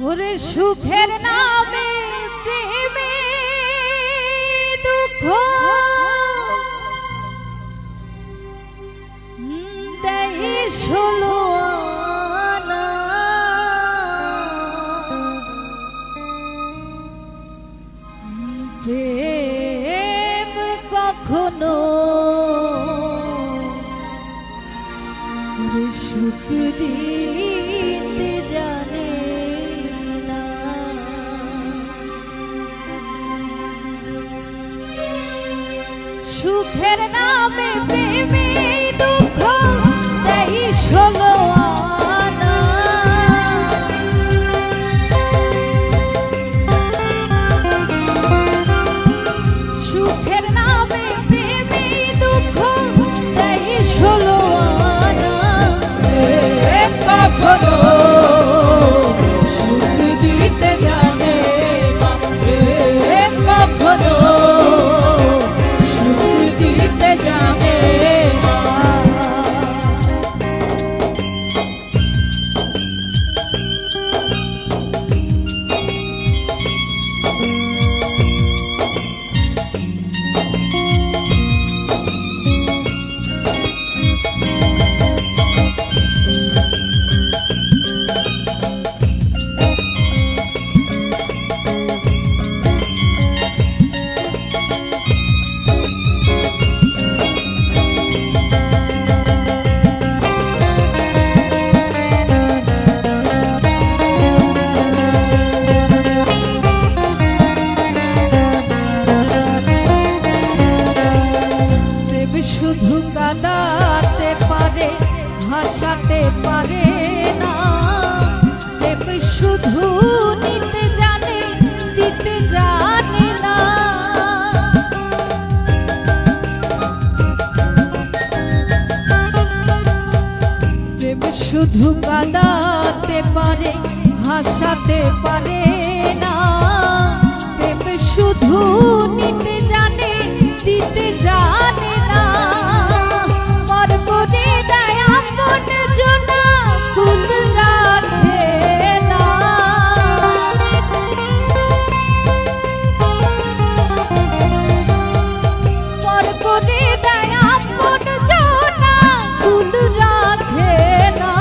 ওরে সুখের নামে প্রেমে দুঃখ দেই ষোলো আনা প্রেম কখনো সুখ দিতে জানে না। সুখের নামে প্রেমে দুঃখ দেই ষোলো আনা সুখের নামে প্রেমে দুঃখ দেই ষোলো কখনো সুখ দিতে জানে না কখনো সুখ দিতে জানে না। শুধু কাঁদাতে পারে হাসাতে পারে না প্রেম শুধু নিতে জানে দিতে জানে না। প্রেম শুধু কাঁদাতে পারে হাসাতে পারে না প্রেম শুধু নিতে জানে দিতে জানে না। পর করে দেয় আপন জনা কুল রাখে না পর করে দেয় আপন জনা কুল রাখে না।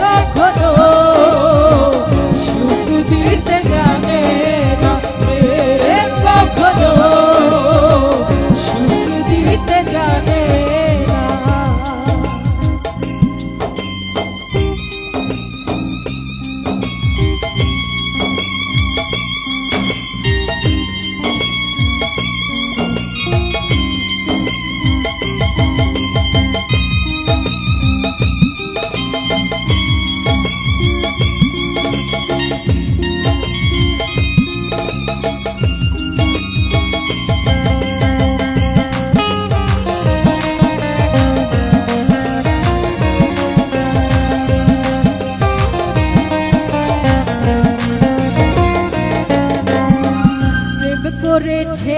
কখনো সুখ দিতে জানে না কখনো সুখ দিতে জানে না। করেছে